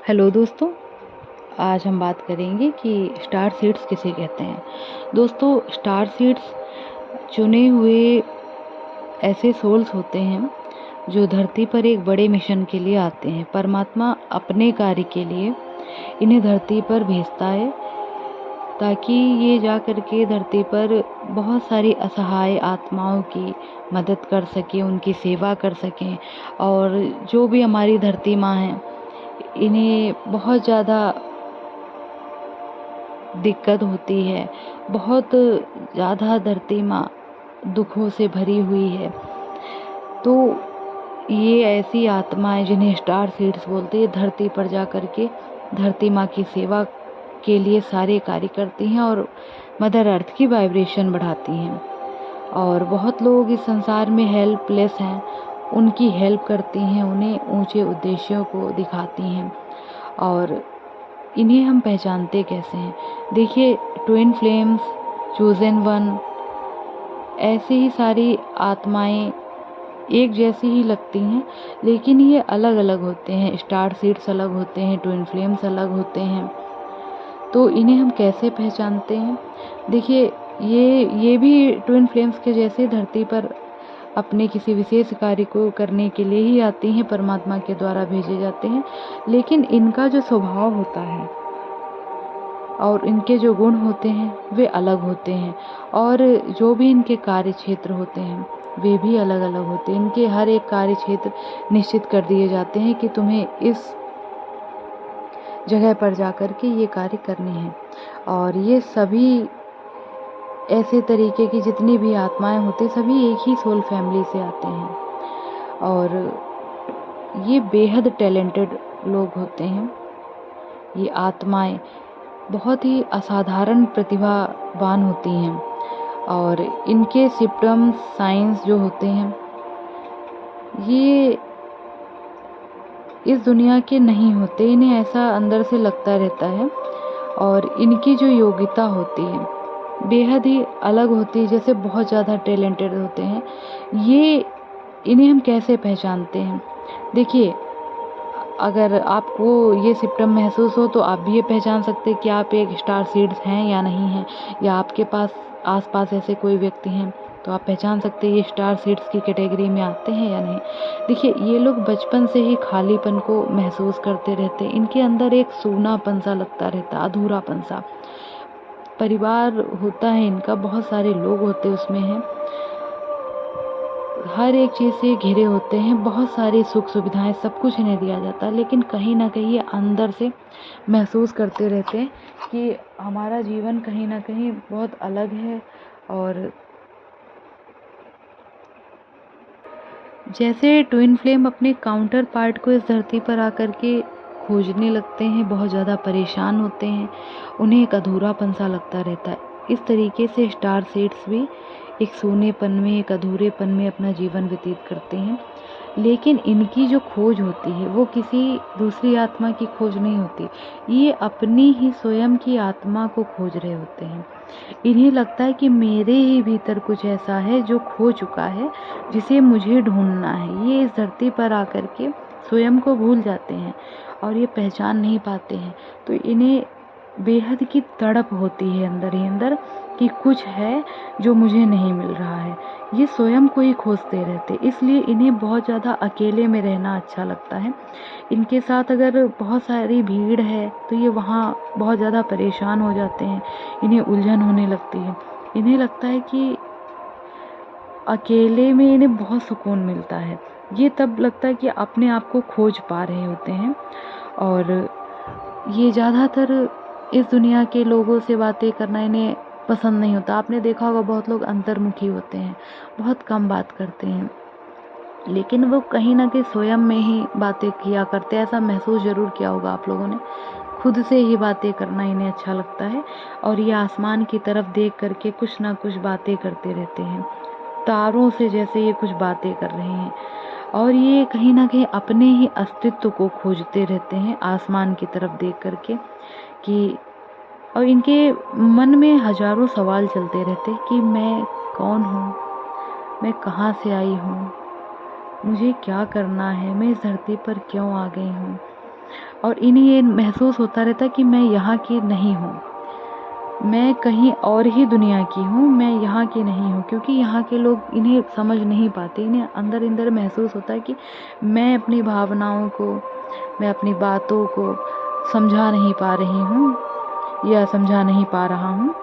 Hello दोस्तों, आज हम बात करेंगे कि स्टार सीड्स किसे कहते हैं। दोस्तों, स्टार सीड्स चुने हुए ऐसे सोल्स होते हैं जो धरती पर एक बड़े मिशन के लिए आते हैं। परमात्मा अपने कार्य के लिए इन्हें धरती पर भेजता है ताकि ये जा कर के धरती पर बहुत सारी असहाय आत्माओं की मदद कर सकें, उनकी सेवा कर सकें। और जो भी हमारी धरती माँ हैं, इन्हें बहुत ज़्यादा दिक्कत होती है, बहुत ज़्यादा धरती माँ दुखों से भरी हुई है। तो ये ऐसी आत्माएं जिन्हें स्टार सीड्स बोलते हैं, धरती पर जा कर के धरती माँ की सेवा के लिए सारे कार्य करती हैं और मदर अर्थ की वाइब्रेशन बढ़ाती हैं। और बहुत लोग इस संसार में हेल्पलेस हैं, उनकी हेल्प करती हैं, उन्हें ऊंचे उद्देश्यों को दिखाती हैं। और इन्हें हम पहचानते कैसे हैं? देखिए, ट्विन फ्लेम्स, चोज़न वन, ऐसे ही सारी आत्माएं एक जैसी ही लगती हैं, लेकिन ये अलग अलग होते हैं। स्टार सीड्स अलग होते हैं, ट्विन फ्लेम्स अलग होते हैं। तो इन्हें हम कैसे पहचानते हैं? देखिए, ये भी ट्विन फ्लेम्स के जैसे धरती पर अपने किसी विशेष कार्य को करने के लिए ही आती हैं, परमात्मा के द्वारा भेजे जाते हैं। लेकिन इनका जो स्वभाव होता है और इनके जो गुण होते हैं वे अलग होते हैं, और जो भी इनके कार्य क्षेत्र होते हैं वे भी अलग अलग होते हैं। इनके हर एक कार्य क्षेत्र निश्चित कर दिए जाते हैं कि तुम्हें इस जगह पर जाकर के ये कार्य करने हैं। और ये सभी ऐसे तरीके की जितनी भी आत्माएं होती, सभी एक ही सोल फैमिली से आते हैं। और ये बेहद टैलेंटेड लोग होते हैं। ये आत्माएं बहुत ही असाधारण प्रतिभावान होती हैं, और इनके सिम्पटम्स, साइंस जो होते हैं, ये इस दुनिया के नहीं होते। इन्हें ऐसा अंदर से लगता रहता है। और इनकी जो योग्यता होती है बेहद ही अलग होती है, जैसे बहुत ज़्यादा टैलेंटेड होते हैं ये। इन्हें हम कैसे पहचानते हैं? देखिए, अगर आपको ये सिम्पटम महसूस हो तो आप भी ये पहचान सकते हैं कि आप एक स्टार सीड्स हैं या नहीं हैं, या आपके पास आसपास ऐसे कोई व्यक्ति हैं तो आप पहचान सकते हैं ये स्टार सीड्स की कैटेगरी में आते हैं या नहीं। देखिए, ये लोग बचपन से ही खालीपन को महसूस करते रहते हैं। इनके अंदर एक सूनापन सा लगता रहता, अधूरापन सा। परिवार होता है इनका, बहुत सारे लोग होते हैं उसमें हैं, हर एक चीज़ से घिरे होते हैं, बहुत सारी सुख सुविधाएं, सब कुछ इन्हें दिया जाता है, लेकिन कहीं ना कहीं ये अंदर से महसूस करते रहते हैं कि हमारा जीवन कहीं ना कहीं बहुत अलग है। और जैसे ट्विन फ्लेम अपने काउंटर पार्ट को इस धरती पर आकर के खोजने लगते हैं, बहुत ज़्यादा परेशान होते हैं, उन्हें एक अधूरापन सा लगता रहता है। इस तरीके से स्टार सीड्स भी एक सूनेपन में, एक अधूरेपन में अपना जीवन व्यतीत करते हैं। लेकिन इनकी जो खोज होती है वो किसी दूसरी आत्मा की खोज नहीं होती, ये अपनी ही स्वयं की आत्मा को खोज रहे होते हैं। इन्हें लगता है कि मेरे ही भीतर कुछ ऐसा है जो खो चुका है, जिसे मुझे ढूंढना है। ये इस धरती पर आकर के स्वयं को भूल जाते हैं और ये पहचान नहीं पाते हैं। तो इन्हें बेहद की तड़प होती है अंदर ही अंदर कि कुछ है जो मुझे नहीं मिल रहा है। ये स्वयं को ही खोजते रहते, इसलिए इन्हें बहुत ज़्यादा अकेले में रहना अच्छा लगता है। इनके साथ अगर बहुत सारी भीड़ है तो ये वहाँ बहुत ज़्यादा परेशान हो जाते हैं, इन्हें उलझन होने लगती है। इन्हें लगता है कि अकेले में इन्हें बहुत सुकून मिलता है। ये तब लगता है कि अपने आप को खोज पा रहे होते हैं। और ये ज़्यादातर इस दुनिया के लोगों से बातें करना इन्हें पसंद नहीं होता। आपने देखा होगा, बहुत लोग अंतर्मुखी होते हैं, बहुत कम बात करते हैं, लेकिन वो कहीं ना कहीं स्वयं में ही बातें किया करते हैं। ऐसा महसूस ज़रूर किया होगा आप लोगों ने। खुद से ही बातें करना इन्हें अच्छा लगता है, और ये आसमान की तरफ देख करके कुछ ना कुछ बातें करते रहते हैं, तारों से जैसे ये कुछ बातें कर रहे हैं। और ये कहीं ना कहीं अपने ही अस्तित्व को खोजते रहते हैं आसमान की तरफ देख करके कि, और इनके मन में हजारों सवाल चलते रहते हैं कि मैं कौन हूँ, मैं कहाँ से आई हूँ, मुझे क्या करना है, मैं इस धरती पर क्यों आ गई हूँ। और इन्हें ये महसूस होता रहता है कि मैं यहाँ की नहीं हूँ, मैं कहीं और ही दुनिया की हूँ, मैं यहाँ की नहीं हूँ। क्योंकि यहाँ के लोग इन्हें समझ नहीं पाते, इन्हें अंदर अंदर महसूस होता है कि मैं अपनी भावनाओं को, मैं अपनी बातों को समझा नहीं पा रही हूँ या समझा नहीं पा रहा हूँ।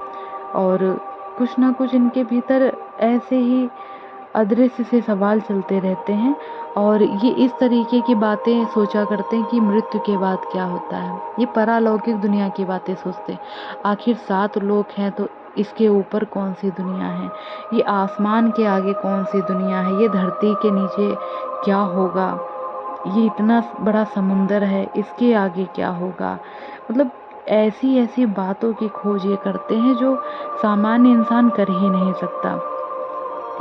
और कुछ ना कुछ इनके भीतर ऐसे ही अदृश्य से सवाल चलते रहते हैं और ये इस तरीके की बातें सोचा करते हैं कि मृत्यु के बाद क्या होता है। ये परालौकिक दुनिया की बातें सोचते हैं। आखिर 7 लोक हैं तो इसके ऊपर कौन सी दुनिया है, ये आसमान के आगे कौन सी दुनिया है, ये धरती के नीचे क्या होगा, ये इतना बड़ा समुंदर है, इसके आगे क्या होगा। मतलब ऐसी ऐसी बातों की खोज ये करते हैं जो सामान्य इंसान कर ही नहीं सकता।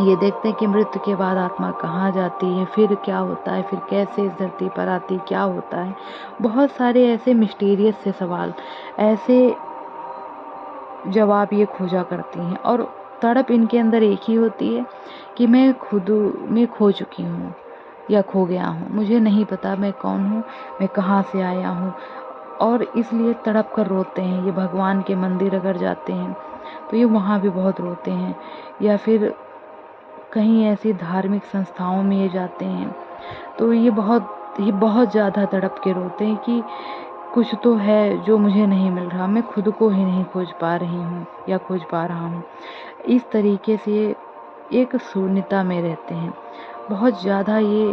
ये देखते हैं कि मृत्यु के बाद आत्मा कहाँ जाती है, फिर क्या होता है, फिर कैसे इस धरती पर आती, क्या होता है। बहुत सारे ऐसे मिस्टीरियस से सवाल, ऐसे जवाब ये खोजा करती हैं। और तड़प इनके अंदर एक ही होती है कि मैं खुद में खो चुकी हूँ या खो गया हूँ, मुझे नहीं पता मैं कौन हूँ, मैं कहाँ से आया हूँ। और इसलिए तड़प कर रोते हैं। ये भगवान के मंदिर अगर जाते हैं तो ये वहाँ भी बहुत रोते हैं, या फिर कहीं ऐसी धार्मिक संस्थाओं में ये जाते हैं तो ये बहुत ज़्यादा तड़प के रोते हैं कि कुछ तो है जो मुझे नहीं मिल रहा, मैं खुद को ही नहीं खोज पा रही हूँ या खोज पा रहा हूँ। इस तरीके से एक शून्यता में रहते हैं। बहुत ज़्यादा ये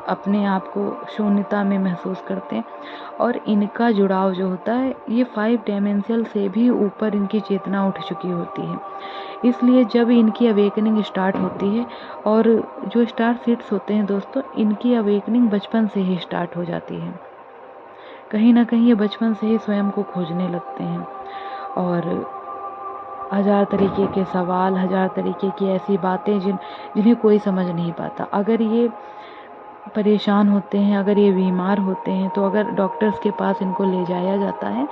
अपने आप को शून्यता में महसूस करते हैं और इनका जुड़ाव जो होता है ये 5 डायमेंशनल से भी ऊपर इनकी चेतना उठ चुकी होती है। इसलिए जब इनकी अवेकनिंग स्टार्ट होती है, और जो स्टार सीड्स होते हैं दोस्तों, इनकी अवेकनिंग बचपन से ही स्टार्ट हो जाती है। कहीं ना कहीं ये बचपन से ही स्वयं को खोजने लगते हैं और 1000 तरीके के सवाल, 1000 तरीके की ऐसी बातें जिन्हें कोई समझ नहीं पाता। अगर ये परेशान होते हैं, अगर ये बीमार होते हैं, तो अगर डॉक्टर्स के पास इनको ले जाया जाता है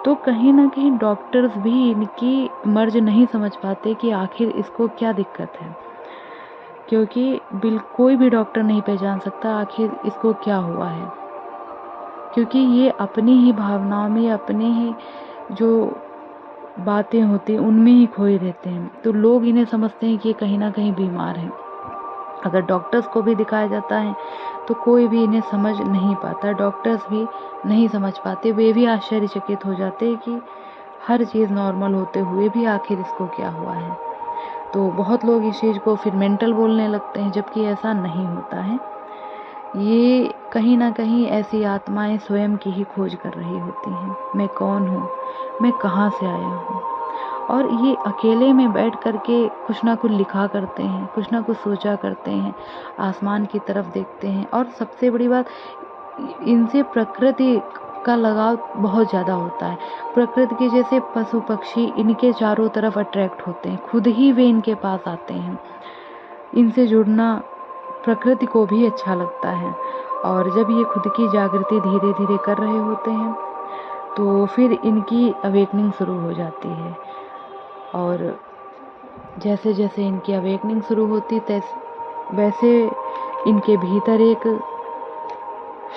तो कहीं ना कहीं डॉक्टर्स भी इनकी मर्ज नहीं समझ पाते कि आखिर इसको क्या दिक्कत है। क्योंकि कोई भी डॉक्टर नहीं पहचान सकता आखिर इसको क्या हुआ है, क्योंकि ये अपनी ही भावनाओं में, अपने ही जो बातें होती हैं उनमें ही खोए रहते हैं। तो लोग इन्हें समझते हैं कि ये कहीं ना कहीं बीमार हैं। अगर डॉक्टर्स को भी दिखाया जाता है तो कोई भी इन्हें समझ नहीं पाता, डॉक्टर्स भी नहीं समझ पाते। वे भी आश्चर्यचकित हो जाते हैं कि हर चीज़ नॉर्मल होते हुए भी आखिर इसको क्या हुआ है। तो बहुत लोग इस चीज़ को फिर मेंटल बोलने लगते हैं, जबकि ऐसा नहीं होता है। ये कहीं ना कहीं ऐसी आत्माएं स्वयं की ही खोज कर रही होती हैं। मैं कौन हूँ, मैं कहाँ से आया हूँ। और ये अकेले में बैठ कर के कुछ ना कुछ लिखा करते हैं, कुछ ना कुछ सोचा करते हैं, आसमान की तरफ देखते हैं। और सबसे बड़ी बात, इनसे प्रकृति का लगाव बहुत ज़्यादा होता है। प्रकृति के जैसे पशु पक्षी इनके चारों तरफ अट्रैक्ट होते हैं, खुद ही वे इनके पास आते हैं। इनसे जुड़ना प्रकृति को भी अच्छा लगता है। और जब ये खुद की जागृति धीरे धीरे कर रहे होते हैं तो फिर इनकी अवेकनिंग शुरू हो जाती है। और जैसे जैसे इनकी अवेकनिंग शुरू होती वैसे इनके भीतर एक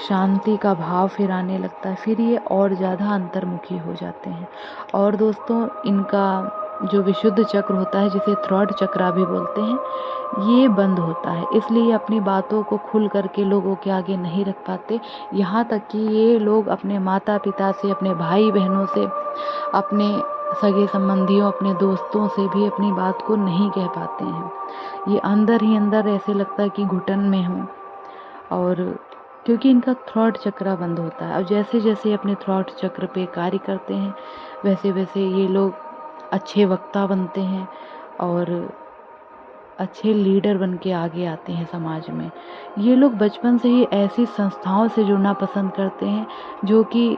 शांति का भाव फिर आने लगता है। फिर ये और ज़्यादा अंतर्मुखी हो जाते हैं। और दोस्तों, इनका जो विशुद्ध चक्र होता है, जिसे थ्रॉट चक्रा भी बोलते हैं, ये बंद होता है। इसलिए अपनी बातों को खुल करके लोगों के आगे नहीं रख पाते। यहाँ तक कि ये लोग अपने माता पिता से, अपने भाई बहनों से, अपने सगे संबंधियों, अपने दोस्तों से भी अपनी बात को नहीं कह पाते हैं। ये अंदर ही अंदर ऐसे लगता है कि घुटन में हूँ। और क्योंकि इनका थ्रॉट चक्रा बंद होता है। और जैसे जैसे अपने थ्रॉट चक्र पे कार्य करते हैं वैसे वैसे ये लोग अच्छे वक्ता बनते हैं और अच्छे लीडर बन के आगे आते हैं समाज में। ये लोग बचपन से ही ऐसी संस्थाओं से जुड़ना पसंद करते हैं जो कि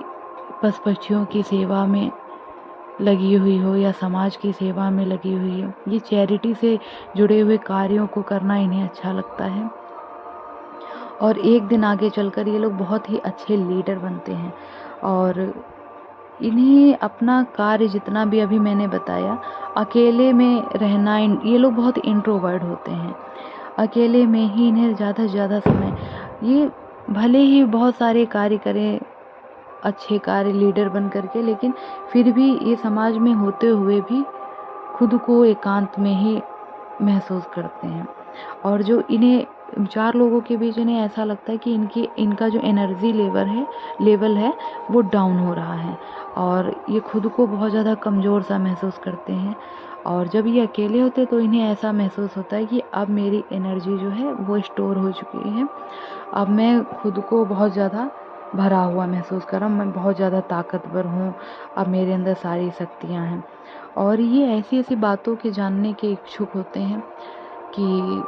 पशु पक्षियों की सेवा में लगी हुई हो या समाज की सेवा में लगी हुई हो। ये चैरिटी से जुड़े हुए कार्यों को करना इन्हें अच्छा लगता है। और एक दिन आगे चलकर ये लोग बहुत ही अच्छे लीडर बनते हैं। और इन्हें अपना कार्य जितना भी अभी मैंने बताया, अकेले में रहना, ये लोग बहुत इंट्रोवर्ट होते हैं। अकेले में ही इन्हें ज़्यादा से ज़्यादा समय, ये भले ही बहुत सारे कार्य करें, अच्छे कार्य लीडर बन करके, लेकिन फिर भी ये समाज में होते हुए भी खुद को एकांत में ही महसूस करते हैं। और जो इन्हें 4 लोगों के बीच इन्हें ऐसा लगता है कि इनका जो एनर्जी लेवल है वो डाउन हो रहा है, और ये खुद को बहुत ज़्यादा कमज़ोर सा महसूस करते हैं। और जब ये अकेले होते तो इन्हें ऐसा महसूस होता है कि अब मेरी एनर्जी जो है वो स्टोर हो चुकी है, अब मैं खुद को बहुत ज़्यादा भरा हुआ महसूस कर रहा हूँ, मैं बहुत ज़्यादा ताकतवर हूँ, अब मेरे अंदर सारी शक्तियाँ हैं। और ये ऐसी ऐसी बातों के जानने के इच्छुक होते हैं कि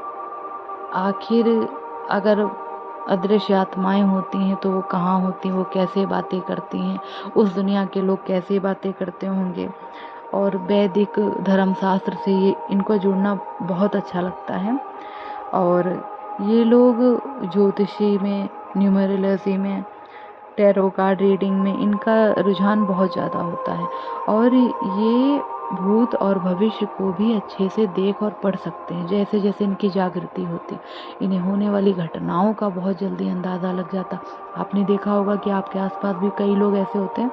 आखिर अगर अदृश्य आत्माएं होती हैं तो वो कहाँ होती हैं, वो कैसे बातें करती हैं, उस दुनिया के लोग कैसे बातें करते होंगे। और वैदिक धर्मशास्त्र से ये इनको जुड़ना बहुत अच्छा लगता है। और ये लोग ज्योतिषी में, न्यूमरोलॉजी में, टैरो कार्ड रीडिंग में इनका रुझान बहुत ज़्यादा होता है, और ये भूत और भविष्य को भी अच्छे से देख और पढ़ सकते हैं। जैसे जैसे इनकी जागृति होती, इन्हें होने वाली घटनाओं का बहुत जल्दी अंदाज़ा लग जाता। आपने देखा होगा कि आपके आसपास भी कई लोग ऐसे होते हैं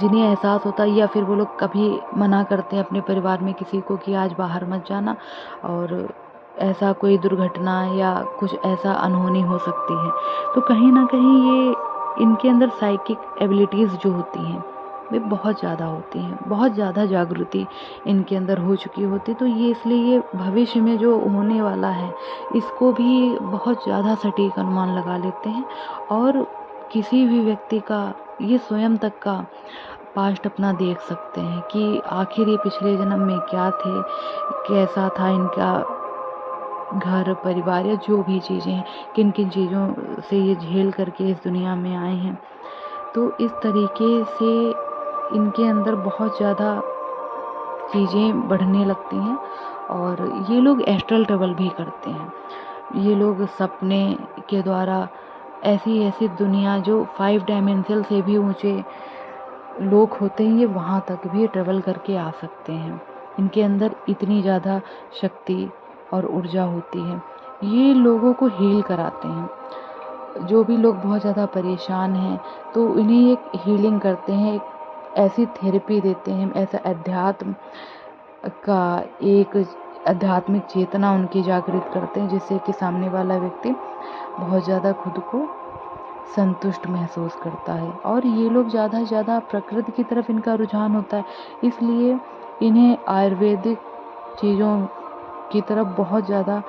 जिन्हें एहसास होता है, या फिर वो लोग कभी मना करते हैं अपने परिवार में किसी को कि आज बाहर मत जाना, और ऐसा कोई दुर्घटना या कुछ ऐसा अनहोनी हो सकती है। तो कहीं ना कहीं ये इनके अंदर साइकिक एबिलिटीज़ जो होती हैं वे बहुत ज़्यादा होती हैं, बहुत ज़्यादा जागृति इनके अंदर हो चुकी होती। तो ये इसलिए ये भविष्य में जो होने वाला है इसको भी बहुत ज़्यादा सटीक अनुमान लगा लेते हैं, और किसी भी व्यक्ति का, ये स्वयं तक का पास्ट अपना देख सकते हैं कि आखिर ये पिछले जन्म में क्या थे, कैसा था इनका घर परिवार या जो भी चीज़ें हैं, किन किन चीज़ों से ये झेल करके इस दुनिया में आए हैं। तो इस तरीके से इनके अंदर बहुत ज़्यादा चीज़ें बढ़ने लगती हैं, और ये लोग एस्ट्रल ट्रैवल भी करते हैं। ये लोग सपने के द्वारा ऐसी ऐसी दुनिया जो 5 डायमेंशनल से भी ऊंचे लोग होते हैं, ये वहाँ तक भी ट्रैवल करके आ सकते हैं। इनके अंदर इतनी ज़्यादा शक्ति और ऊर्जा होती है। ये लोगों को हील कराते हैं। जो भी लोग बहुत ज़्यादा परेशान हैं तो इन्हें एक हीलिंग करते हैं, एक ऐसी थेरेपी देते हैं, ऐसा अध्यात्म का एक आध्यात्मिक चेतना उनकी जागृत करते हैं, जिससे कि सामने वाला व्यक्ति बहुत ज़्यादा खुद को संतुष्ट महसूस करता है। और ये लोग ज़्यादा से ज़्यादा प्रकृति की तरफ इनका रुझान होता है, इसलिए इन्हें आयुर्वेदिक चीज़ों की तरफ बहुत ज़्यादा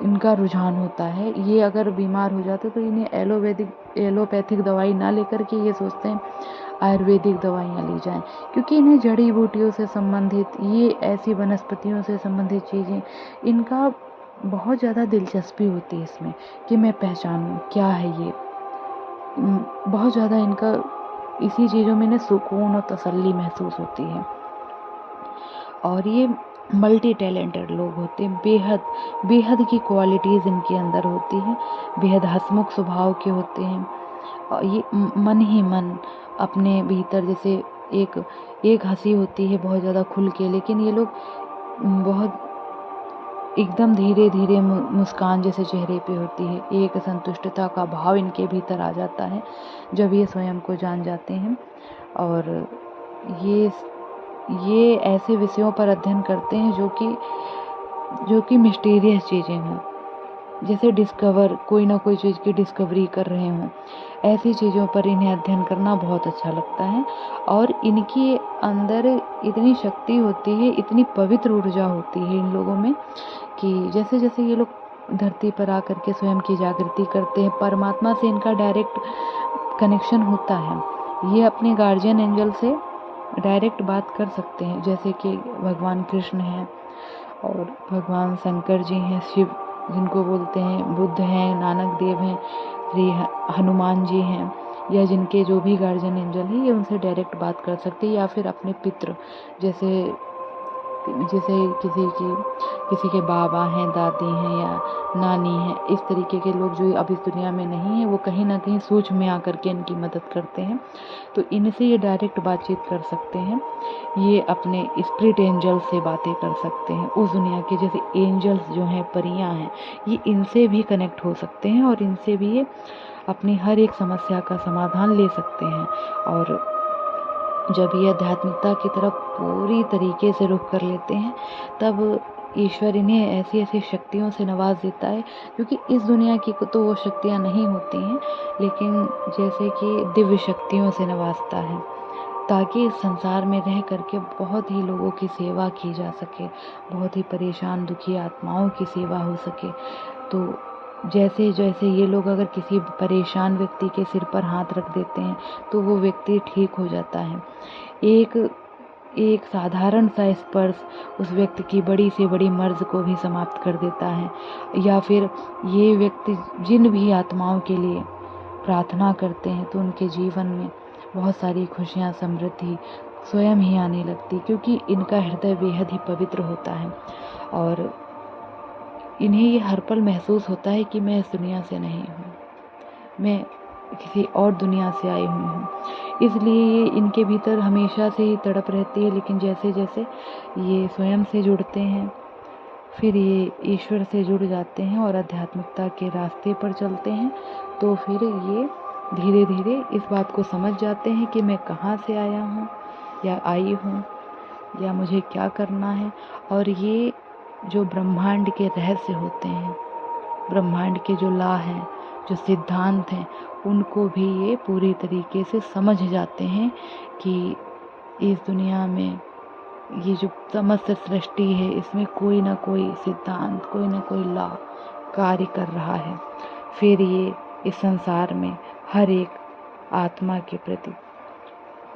इनका रुझान होता है। ये अगर बीमार हो जाते तो इन्हें एलोपैथिक दवाई ना लेकर के ये सोचते हैं आयुर्वेदिक दवाइयाँ ली जाएं, क्योंकि इन्हें जड़ी बूटियों से संबंधित, ये ऐसी वनस्पतियों से संबंधित चीज़ें, इनका बहुत ज़्यादा दिलचस्पी होती है इसमें कि मैं पहचानूं क्या है ये। बहुत ज़्यादा इनका इसी चीज़ों में इन्हें सुकून और तसल्ली महसूस होती है। और ये मल्टी टैलेंटेड लोग होते हैं, बेहद की क्वालिटीज़ इनके अंदर होती हैं, बेहद हंसमुख स्वभाव के होते हैं। और ये मन ही मन अपने भीतर, जैसे एक हंसी होती है बहुत ज़्यादा खुल के, लेकिन ये लोग बहुत एकदम धीरे धीरे मुस्कान जैसे चेहरे पे होती है, एक संतुष्टता का भाव इनके भीतर आ जाता है जब ये स्वयं को जान जाते हैं। और ये ऐसे विषयों पर अध्ययन करते हैं जो कि मिस्टीरियस चीज़ें हों, जैसे कोई ना कोई चीज़ की डिस्कवरी कर रहे हों, ऐसी चीज़ों पर इन्हें अध्ययन करना बहुत अच्छा लगता है। और इनके अंदर इतनी शक्ति होती है, इतनी पवित्र ऊर्जा होती है इन लोगों में कि जैसे जैसे ये लोग धरती पर आकर के स्वयं की जागृति करते हैं, परमात्मा से इनका डायरेक्ट कनेक्शन होता है। ये अपने गार्जियन एंजल से डायरेक्ट बात कर सकते हैं, जैसे कि भगवान कृष्ण हैं, और भगवान शंकर जी हैं, शिव जिनको बोलते हैं, बुद्ध हैं, नानक देव हैं, श्री हनुमान जी हैं, या जिनके जो भी गार्जियन एंजल हैं, ये उनसे डायरेक्ट बात कर सकते हैं। या फिर अपने पितृ, जैसे किसी के बाबा हैं, दादी हैं या नानी हैं, इस तरीके के लोग जो अब इस दुनिया में नहीं हैं, वो कहीं ना कहीं सूझ में आकर के इनकी मदद करते हैं, तो इनसे ये डायरेक्ट बातचीत कर सकते हैं। ये अपने स्पिरिट एंजल से बातें कर सकते हैं, उस दुनिया के जैसे एंजल्स जो हैं, परियां हैं, ये इनसे भी कनेक्ट हो सकते हैं और इनसे भी ये अपनी हर एक समस्या का समाधान ले सकते हैं। और जब ये आध्यात्मिकता की तरफ पूरी तरीके से रुख कर लेते हैं, तब ईश्वर इन्हें ऐसी ऐसी शक्तियों से नवाज देता है, क्योंकि इस दुनिया की तो वो शक्तियाँ नहीं होती हैं, लेकिन जैसे कि दिव्य शक्तियों से नवाजता है, ताकि इस संसार में रह करके बहुत ही लोगों की सेवा की जा सके, बहुत ही परेशान दुखी आत्माओं की सेवा हो सके। तो जैसे जैसे ये लोग अगर किसी परेशान व्यक्ति के सिर पर हाथ रख देते हैं तो वो व्यक्ति ठीक हो जाता है। एक साधारण सा स्पर्श उस व्यक्ति की बड़ी से बड़ी मर्ज़ को भी समाप्त कर देता है। या फिर ये व्यक्ति जिन भी आत्माओं के लिए प्रार्थना करते हैं तो उनके जीवन में बहुत सारी खुशियाँ, समृद्धि स्वयं ही आने लगती, क्योंकि इनका हृदय बेहद ही पवित्र होता है और इन्हें ये हर पल महसूस होता है कि मैं इस दुनिया से नहीं हूँ, मैं किसी और दुनिया से आई हुई हूँ। इसलिए ये इनके भीतर हमेशा से ही तड़प रहती है, लेकिन जैसे जैसे ये स्वयं से जुड़ते हैं, फिर ये ईश्वर से जुड़ जाते हैं और आध्यात्मिकता के रास्ते पर चलते हैं, तो फिर ये धीरे धीरे इस बात को समझ जाते हैं कि मैं कहाँ से आया हूँ या आई हूँ या मुझे क्या करना है। और ये जो ब्रह्मांड के रहस्य होते हैं, ब्रह्मांड के जो लॉ हैं, जो सिद्धांत हैं, उनको भी ये पूरी तरीके से समझ जाते हैं कि इस दुनिया में ये जो समस्त सृष्टि है, इसमें कोई ना कोई सिद्धांत, कोई ना कोई लॉ कार्य कर रहा है। फिर ये इस संसार में हर एक आत्मा के प्रति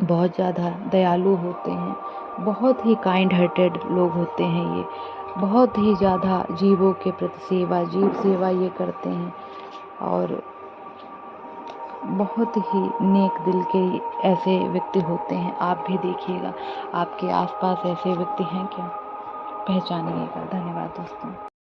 बहुत ज़्यादा दयालु होते हैं, बहुत ही काइंड हार्टेड लोग होते हैं ये, बहुत ही ज़्यादा जीवों के प्रति सेवा, जीव सेवा ये करते हैं और बहुत ही नेक दिल के ऐसे व्यक्ति होते हैं। आप भी देखिएगा, आपके आसपास ऐसे व्यक्ति हैं क्या? पहचानिएगा। धन्यवाद दोस्तों।